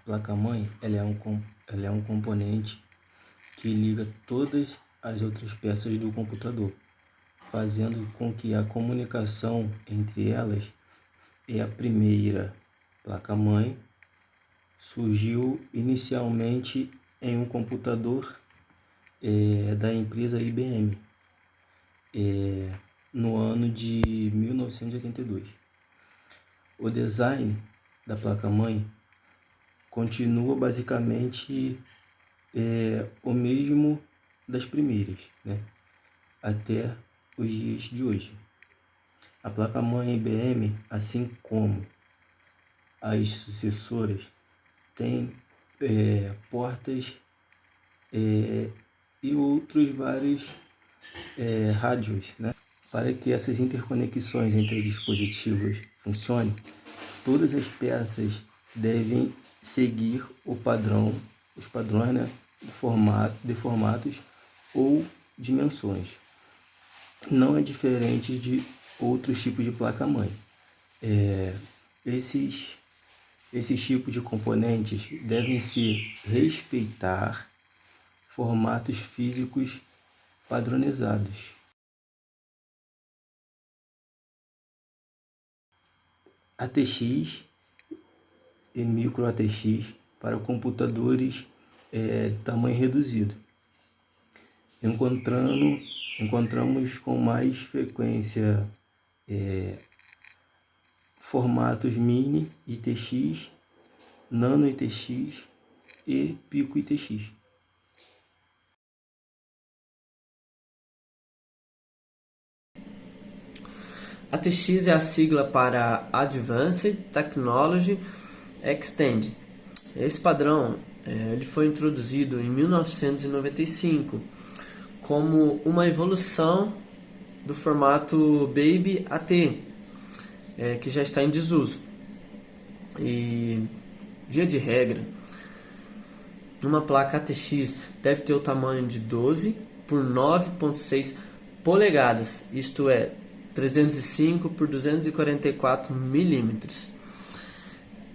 placa-mãe ela é um componente que liga todas as outras peças do computador, fazendo com que a comunicação entre elas. E a primeira placa-mãe surgiu inicialmente em um computador da empresa IBM, no ano de 1982. O design da placa-mãe continua basicamente o mesmo das primeiras, né? Até os dias de hoje. A placa-mãe IBM, assim como as sucessoras, tem portas e outros vários rádios, né? Para que essas interconexões entre dispositivos funcionem, todas as peças devem seguir os padrões, né, de formatos ou dimensões. Não é diferente de outros tipos de placa-mãe. Esses tipos de componentes devem se respeitar formatos físicos padronizados. ATX e micro ATX para computadores tamanho reduzido. Encontramos com mais frequência formatos mini ITX, nano ITX e pico ITX. ATX é a sigla para Advanced Technology Extended. Esse padrão ele foi introduzido em 1995 como uma evolução do formato Baby AT, que já está em desuso. E, via de regra, uma placa ATX deve ter o tamanho de 12 por 9,6 polegadas, isto é, 305 por 244 milímetros.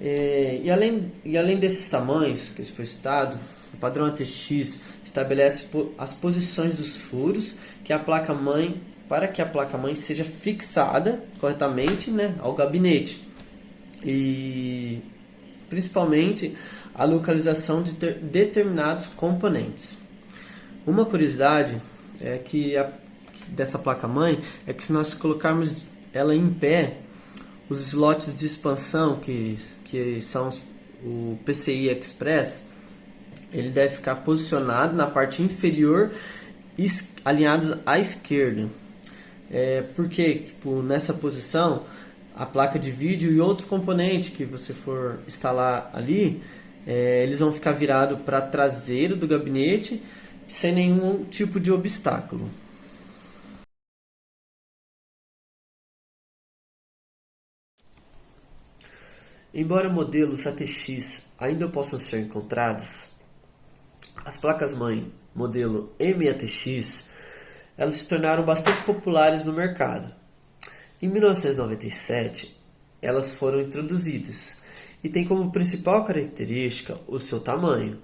E além desses tamanhos que foi citado, o padrão ATX estabelece as posições dos furos que a placa-mãe, para que a placa-mãe seja fixada corretamente, né, ao gabinete, e principalmente a localização de determinados componentes. Uma curiosidade dessa placa-mãe é que se nós colocarmos ela em pé, os slots de expansão, que são o PCI Express, ele deve ficar posicionado na parte inferior, alinhados à esquerda. Porque nessa posição, a placa de vídeo e outro componente que você for instalar ali, eles vão ficar virados para traseiro do gabinete sem nenhum tipo de obstáculo. Embora modelos ATX ainda possam ser encontrados, as placas-mãe modelo MATX elas se tornaram bastante populares no mercado. Em 1997, elas foram introduzidas e tem como principal característica o seu tamanho,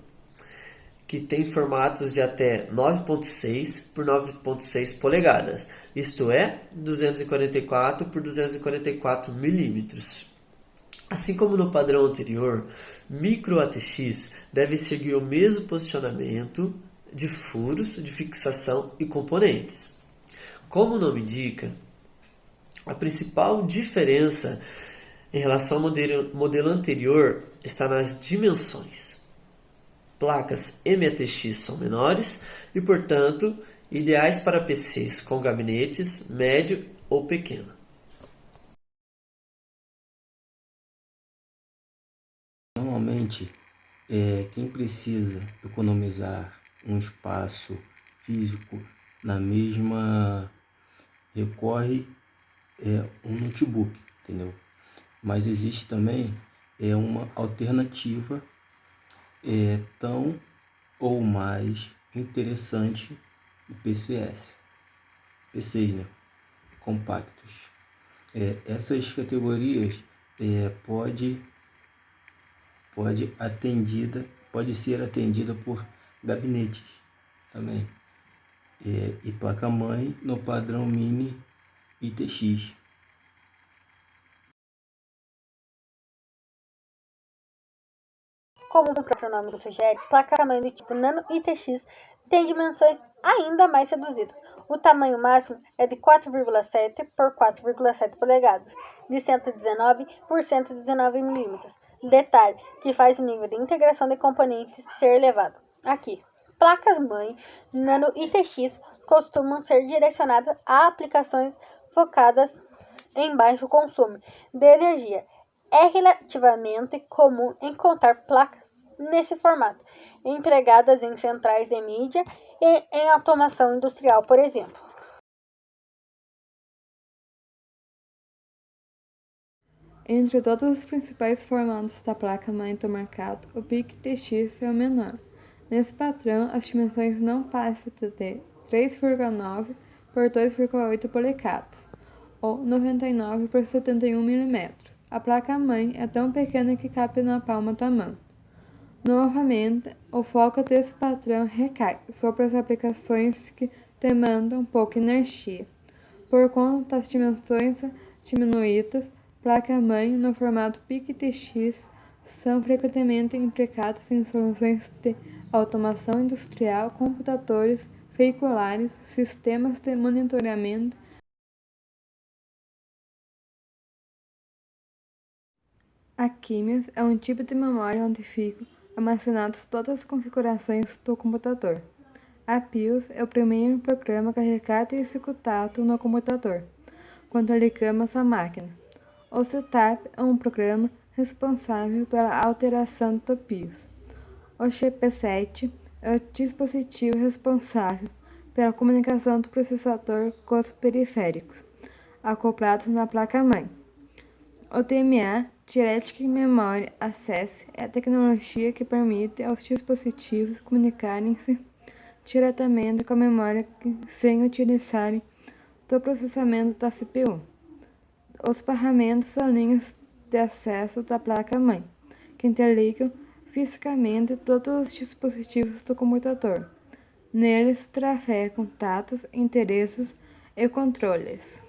que tem formatos de até 9,6 por 9,6 polegadas, isto é, 244 por 244 milímetros. Assim como no padrão anterior, micro ATX deve seguir o mesmo posicionamento de furos de fixação e componentes. Como o nome indica, a principal diferença em relação ao modelo anterior está nas dimensões. Placas MATX são menores e, portanto, ideais para PCs com gabinetes médio ou pequeno. Normalmente, quem precisa economizar um espaço físico na mesma recorre um notebook, entendeu? Mas existe também uma alternativa tão ou mais interessante do PCs, né? Compactos. Essas categorias pode ser atendida por gabinetes também. E placa-mãe no padrão Mini ITX. Como o próprio nome sugere, placa-mãe do tipo Nano ITX tem dimensões ainda mais reduzidas. O tamanho máximo é de 4,7 por 4,7 polegadas, de 119 por 119 mm. Detalhe que faz o nível de integração de componentes ser elevado. Aqui, placas-mãe Nano ITX costumam ser direcionadas a aplicações focadas em baixo consumo de energia. É relativamente comum encontrar placas nesse formato, empregadas em centrais de mídia e em automação industrial, por exemplo. Entre todos os principais formatos da placa-mãe do mercado, o PIC-TX é o menor. Nesse padrão, as dimensões não passam de 3,9 por 2,8 polegadas, ou 99 por 71 mm. A placa-mãe é tão pequena que cabe na palma da mão. Novamente, o foco desse padrão recai sobre as aplicações que demandam pouca energia. Por conta das dimensões diminuídas, placa-mãe no formato PIC-TX são frequentemente empregadas em soluções de automação industrial, computadores veiculares, sistemas de monitoramento. A QIMIOS é um tipo de memória onde ficam armazenadas todas as configurações do computador. A BIOS é o primeiro programa carregado e executado no computador, quando ligamos a máquina. O setup é um programa responsável pela alteração do BIOS. O chipset é o dispositivo responsável pela comunicação do processador com os periféricos, acoplados na placa-mãe. O DMA, Direct Memory Access, é a tecnologia que permite aos dispositivos comunicarem-se diretamente com a memória sem utilizarem do processamento da CPU. Os barramentos são linhas de acesso da placa-mãe, que interligam fisicamente todos os dispositivos do computador. Neles trafegam dados, endereços e controles.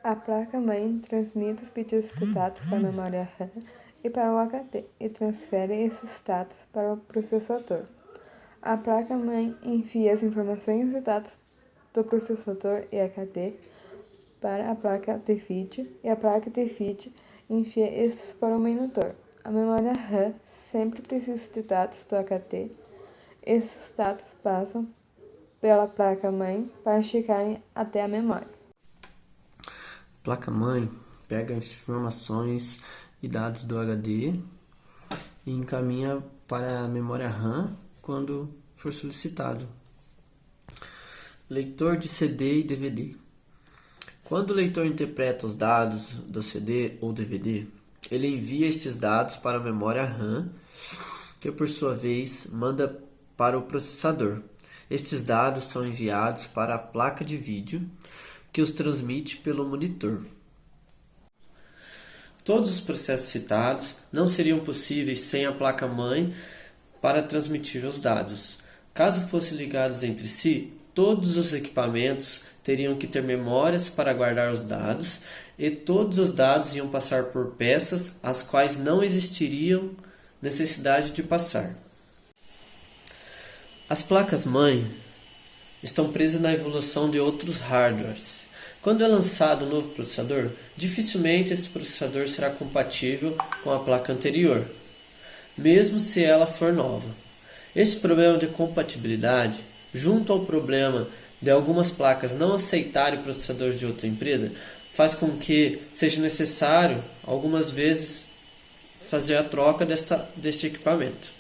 A placa-mãe transmite os pedidos de dados para a memória RAM e para o HD e transfere esses dados para o processador. A placa-mãe envia as informações e dados do processador e HD para a placa de vídeo e a placa de vídeo envia esses para o monitor. A memória RAM sempre precisa de dados do HD. Esses dados passam pela placa-mãe para chegarem até a memória. A placa-mãe pega as informações e dados do HD e encaminha para a memória RAM quando for solicitado. Leitor de CD e DVD. Quando o leitor interpreta os dados do CD ou DVD, ele envia estes dados para a memória RAM, que por sua vez manda para o processador. Estes dados são enviados para a placa de vídeo, que os transmite pelo monitor. Todos os processos citados não seriam possíveis sem a placa-mãe para transmitir os dados. Caso fossem ligados entre si, todos os equipamentos teriam que ter memórias para guardar os dados e todos os dados iam passar por peças as quais não existiriam necessidade de passar. As placas-mãe estão presas na evolução de outros hardwares. Quando é lançado um novo processador, dificilmente esse processador será compatível com a placa anterior, mesmo se ela for nova. Esse problema de compatibilidade, junto ao problema de algumas placas não aceitarem processadores de outra empresa, faz com que seja necessário, algumas vezes, fazer a troca deste equipamento.